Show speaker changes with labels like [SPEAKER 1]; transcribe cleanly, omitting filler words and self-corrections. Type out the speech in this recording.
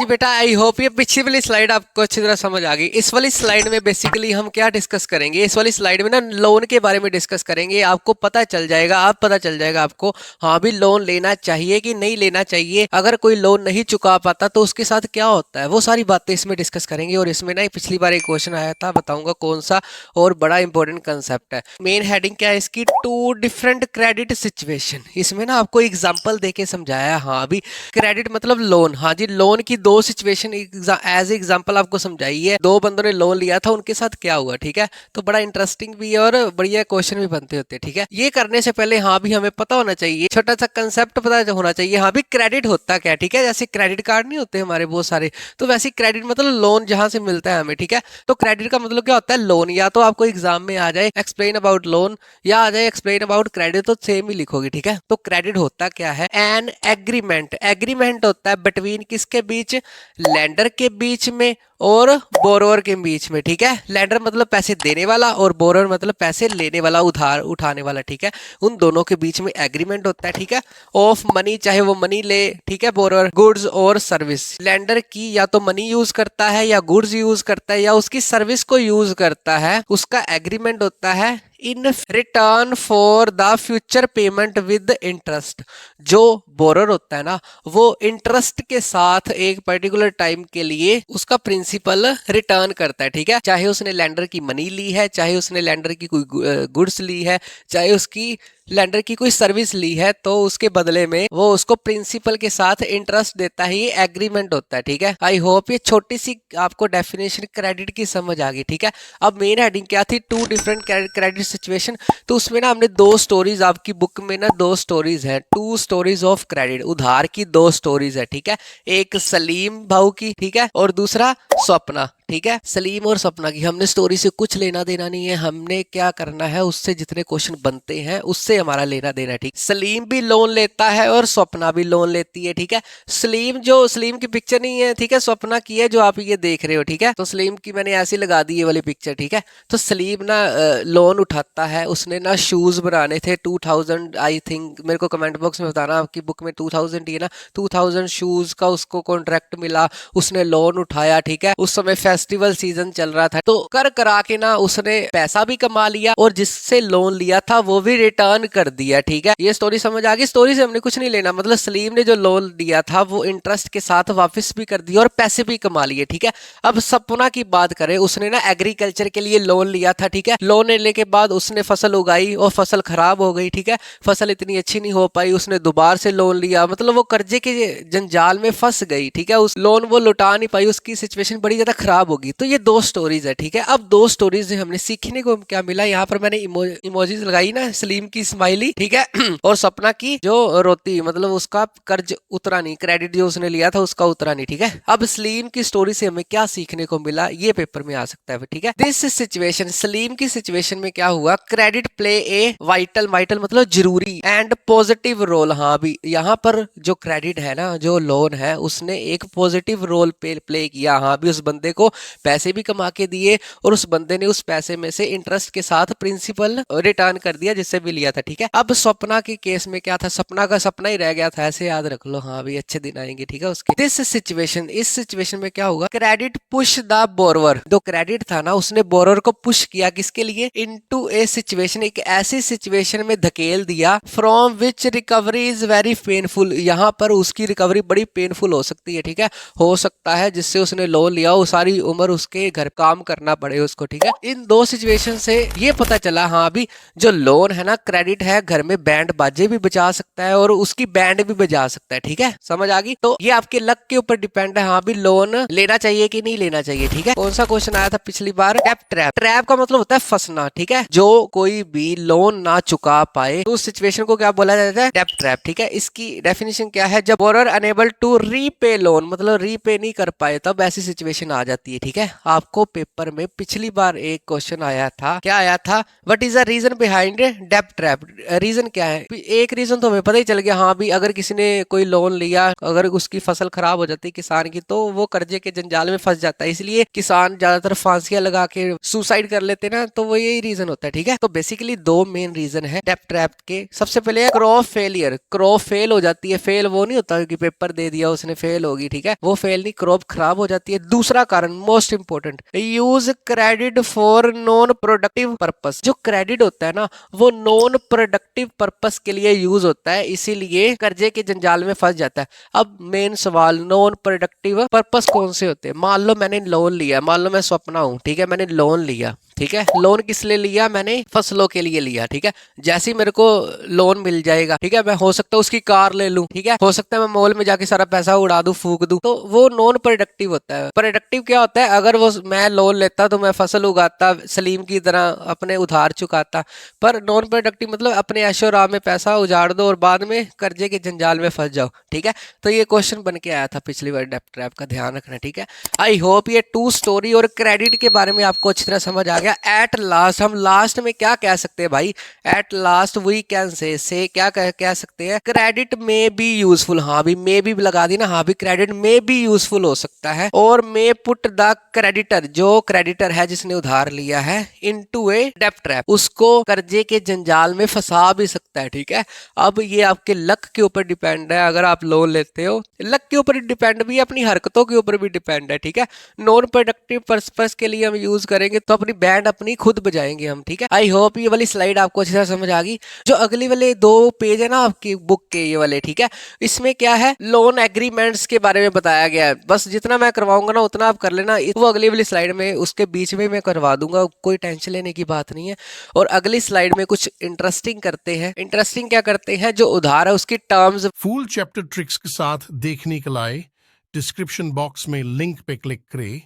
[SPEAKER 1] जी बेटा, I hope ये पिछली वाली स्लाइड आपको अच्छी तरह समझ आ गई। इस वाली स्लाइड में बेसिकली हम क्या डिस्कस करेंगे, इस वाली स्लाइड में ना लोन के बारे में डिस्कस करेंगे। आपको पता चल जाएगा, आपको हाँ भी लोन लेना चाहिए कि नहीं लेना चाहिए। अगर कोई लोन नहीं चुका पाता तो उसके साथ क्या होता है, वो सारी बातें इसमें डिस्कस करेंगे। और इसमें ना पिछली बार एक क्वेश्चन आया था, बताऊंगा कौन सा, और बड़ा इंपॉर्टेंट कंसेप्ट है। मेन हेडिंग क्या है इसकी, टू डिफरेंट क्रेडिट सिचुएशन। इसमें ना आपको एग्जाम्पल देके समझाया। हाँ अभी क्रेडिट मतलब लोन, हाँ जी, लोन की दो सिचुएशन एज एग्जांपल आपको समझाई है। दो बंदों ने लोन लिया था, उनके साथ क्या हुआ, ठीक है। तो बड़ा इंटरेस्टिंग भी है और बढ़िया क्वेश्चन भी बनते होते हैं, ठीक है। ये करने से पहले हाँ भी हमें पता होना चाहिए, छोटा सा कंसेप्ट पता होना चाहिए। हाँ भी क्रेडिट होता क्या, ठीक है। जैसे क्रेडिट कार्ड नहीं होते हमारे बहुत सारे, तो वैसे क्रेडिट मतलब लोन जहां से मिलता है हमें, ठीक है। तो क्रेडिट का मतलब क्या होता है, लोन। या तो आपको एग्जाम में आ जाए एक्सप्लेन अबाउट लोन, या आ जाए एक्सप्लेन अबाउट क्रेडिट, तो सेम ही लिखोगे, ठीक है। तो क्रेडिट होता क्या है, एन एग्रीमेंट। एग्रीमेंट होता है बिटवीन किसके बीच, लैंडर के बीच में और बोरोवर के बीच में, ठीक है। लैंडर मतलब पैसे देने वाला और बोरोवर मतलब पैसे लेने वाला, उधार उठाने वाला, ठीक है। उन दोनों के बीच में एग्रीमेंट होता है, ठीक है। ऑफ मनी, चाहे वो मनी ले, ठीक है, बोरोवर, गुड्स और सर्विस। लैंडर की या तो मनी यूज करता है, या गुड्स यूज करता है, या उसकी सर्विस को यूज करता है, उसका एग्रीमेंट होता है in return for the future payment with interest. जो बोरर होता है ना, वो इंटरेस्ट के साथ एक पर्टिकुलर टाइम के लिए उसका प्रिंसिपल रिटर्न करता है, ठीक है। चाहे उसने लैंडर की मनी ली है, चाहे उसने लैंडर की कोई गुड्स ली है, चाहे उसकी लैंडर की कोई सर्विस ली है, तो उसके बदले में वो उसको प्रिंसिपल के साथ इंटरेस्ट देता है। ये एग्रीमेंट होता है, ठीक है। आई होप ये छोटी सी आपको डेफिनेशन क्रेडिट की समझ आ गई, ठीक है। अब मेन हेडिंग क्या थी, टू डिफरेंट क्रेडिट सिचुएशन। तो उसमें ना हमने दो स्टोरीज, आपकी बुक में ना दो स्टोरीज हैं, टू स्टोरीज ऑफ क्रेडिट। उधार की दो स्टोरीज है, ठीक है। एक सलीम भाऊ की, ठीक है, और दूसरा स्वप्ना, ठीक है। सलीम और सपना की हमने स्टोरी से कुछ लेना देना नहीं है। हमने क्या करना है, उससे जितने क्वेश्चन बनते हैं उससे हमारा लेना देना है, ठीक। सलीम भी लोन लेता है और स्वप्ना भी लोन लेती है, ठीक है। सलीम की पिक्चर नहीं है, ठीक है, स्वप्ना की है जो आप ये देख रहे हो, ठीक है। तो सलीम की मैंने ऐसी लगा दी ये वाली पिक्चर, ठीक है। तो सलीम ना लोन उठाता है, उसने ना शूज बनाने थे 2000, आई थिंक, मेरे को कमेंट बॉक्स में बताना, आपकी बुक में 2000 ही है ना, 2000 शूज का उसको कॉन्ट्रैक्ट मिला, उसने लोन उठाया, ठीक है। उस समय फेस्टिवल सीजन चल रहा था, तो कर करा के ना उसने पैसा भी कमा लिया और जिससे लोन लिया था वो भी रिटर्न कर दिया, ठीक है। ये स्टोरी समझ आ गई। स्टोरी से हमने कुछ नहीं लेना, मतलब सलीम ने जो लोन दिया था वो इंटरेस्ट के साथ वापस भी कर दिया और पैसे भी कमा लिए, ठीक है। अब सपना की बात करें, उसने ना एग्रीकल्चर के लिए लोन लिया था, ठीक है। लोन लेने के बाद उसने फसल उगाई और फसल खराब हो गई, ठीक है। फसल इतनी अच्छी नहीं हो पाई, उसने दोबारा से लोन लिया, मतलब वो कर्जे के जंजाल में फंस गई, ठीक है। उस लोन वो लौटा नहीं पाई, उसकी सिचुएशन बड़ी ज्यादा खराब होगी। तो ये दो स्टोरीज है, ठीक है। अब दो स्टोरीज से हमने सीखने को क्या मिला, यहाँ पर मैंने इमोजीज लगाई ना, सलीम की स्माइली, ठीक है, और सपना की जो रोती, मतलब उसका कर्ज उतरा नहीं, क्रेडिट जो उसने लिया था उसका उतरा नहीं, ठीक है। अब सलीम की स्टोरी से हमें क्या सीखने को मिला, ये पेपर में आ सकता है, ठीक है। दिस सिचुएशन, सलीम की सिचुएशन में क्या हुआ, क्रेडिट प्ले ए वाइटल मतलब जरूरी एंड पॉजिटिव रोल। हाँ भी यहाँ पर जो क्रेडिट है ना, जो लोन है, उसने एक पॉजिटिव रोल प्ले किया। हाँ भी उस बंदे को पैसे भी कमा के दिए और उस बंदे ने उस पैसे में से इंटरेस्ट के साथ प्रिंसिपल रिटर्न कर दिया जिससे भी लिया था, ठीक है। अब स्वप्ना के केस में क्या था, सपना का सपना ही रह गया था, ऐसे याद रख लो। हाँ भी अच्छे दिन आएंगे, ठीक है उसके। दिस सिचुएशन, इस सिचुएशन में क्या होगा, क्रेडिट पुश द बोरोवर। जो क्रेडिट था ना, उसने बोरोवर को पुश किया, किसके लिए, इनटू ए सिचुएशन, एक ऐसी सिचुएशन में धकेल दिया, from which recovery is very painful. यहाँ पर उसकी रिकवरी बड़ी पेनफुल हो सकती है, ठीक है। हो सकता है जिससे उसने लोन लिया वो सारी उम्र उसके घर काम करना पड़े उसको, ठीक है। इन दो सिचुएशन से ये पता चला, हाँ भी जो लोन है ना, क्रेडिट है, घर में बैंड बाजे भी बजा सकता है और उसकी बैंड भी बजा सकता है, ठीक है। समझ आ गई। तो ये आपके लक के ऊपर डिपेंड है, हाँ भी लोन लेना चाहिए कि नहीं लेना चाहिए, ठीक है। कौन सा क्वेश्चन आया था पिछली बार, डेब्ट ट्रैप। ट्रैप का मतलब होता है फंसना, ठीक है। जो कोई भी लोन ना चुका पाए तो उस सिचुएशन को क्या बोला जाता है, डेब्ट ट्रैप, ठीक है। इसकी डेफिनेशन क्या है, जब borrower unable to repay loan, मतलब रीपे नहीं कर पाए, तब ऐसी सिचुएशन आ जाती है। चाहिए, ठीक है। आपको पेपर में पिछली बार एक क्वेश्चन आया था, क्या आया था, what is the reason behind डेब्ट ट्रैप। रीजन क्या है, एक रीजन तो हमें पता ही चल गया, हाँ भी अगर किसी ने कोई लोन लिया, अगर उसकी फसल खराब हो जाती है किसान की, तो वो कर्जे के जंजाल में फंस जाता है, इसलिए किसान ज्यादातर फांसियां लगा के सुसाइड कर लेते ना, तो वो यही रीजन होता है, ठीक है। तो बेसिकली दो मेन रीजन है डेब्ट ट्रैप के। सबसे पहले क्रॉप फेलियर, क्रॉप फेल हो जाती है, फेल वो नहीं होता कि पेपर दे दिया उसने फेल होगी, ठीक है, वो फेल नहीं, क्रॉप खराब हो जाती है। दूसरा कारण most important, use credit for non productive purpose. जो क्रेडिट होता है ना वो नॉन प्रोडक्टिव पर्पस के लिए यूज होता है, इसीलिए कर्जे के जंजाल में फंस जाता है। अब मेन सवाल, नॉन प्रोडक्टिव पर्पस कौन से होते हैं। मान लो मैंने लोन लिया, मान लो मैं स्वप्ना हूं, ठीक है, मैंने लोन लिया, ठीक है, लोन किस लिए लिया, मैंने फसलों के लिए लिया, ठीक है। जैसे ही मेरे को लोन मिल जाएगा, ठीक है, मैं हो सकता है उसकी कार ले लूं, ठीक है, हो सकता है मैं मॉल में जाके सारा पैसा उड़ा दूं, फूक दूं, तो वो नॉन प्रोडक्टिव होता है। प्रोडक्टिव क्या होता है, अगर वो मैं लोन लेता तो मैं फसल उगाता सलीम की तरह, अपने उधार चुकाता। पर नॉन प्रोडक्टिव मतलब अपने ऐशो आराम में पैसा उजाड़ दो और बाद में कर्जे के जंजाल में फंस जाओ, ठीक है। तो ये क्वेश्चन बन के आया था पिछली बार डेब्ट ट्रैप का, ध्यान रखना, ठीक है। आई होप ये टू स्टोरी और क्रेडिट के बारे में आपको अच्छी तरह समझ आ गया। एट लास्ट, हम लास्ट में क्या कह सकते हैं भाई, at last we can say क्या कह सकते हैं, क्रेडिट में बी यूजफुल। हाँ भी मे भी लगा दी ना, हाँ भी क्रेडिट में भी यूजफुल हो सकता है, और मे पुट द क्रेडिटर, जो क्रेडिटर है जिसने उधार लिया है, इनटू ए डेब्ट ट्रैप, उसको कर्जे के जंजाल में फंसा भी सकता है, ठीक है। अब ये आपके लक के ऊपर डिपेंड है, अगर आप लोन लेते हो लक के ऊपर डिपेंड भी है, अपनी हरकतों के ऊपर भी डिपेंड है, ठीक है। नॉन प्रोडक्टिव पर्पस के लिए हम यूज करेंगे तो अपनी बैंड अपनी खुद बजाएंगे हम, ठीक है। आई होप ये वाली स्लाइड आपको अच्छी तरह समझ आ गई। जो अगली वाले दो पेज है ना आपकी बुक के, ये वाले, ठीक है, इसमें क्या है, लोन एग्रीमेंट्स के बारे में बताया गया है। बस जितना मैं करवाऊंगा ना उतना आप कर लेना, वो अगली वाली स्लाइड में उसके बीच में मैं करवा दूंगा, कोई टेंशन लेने की बात नहीं है। और अगली स्लाइड में कुछ इंटरेस्टिंग करते हैं। इंटरेस्टिंग क्या करते हैं, जो उधार है उसकी टर्म्स
[SPEAKER 2] फुल चैप्टर ट्रिक्स के साथ देखने के लिए डिस्क्रिप्शन बॉक्स में लिंक पे क्लिक करें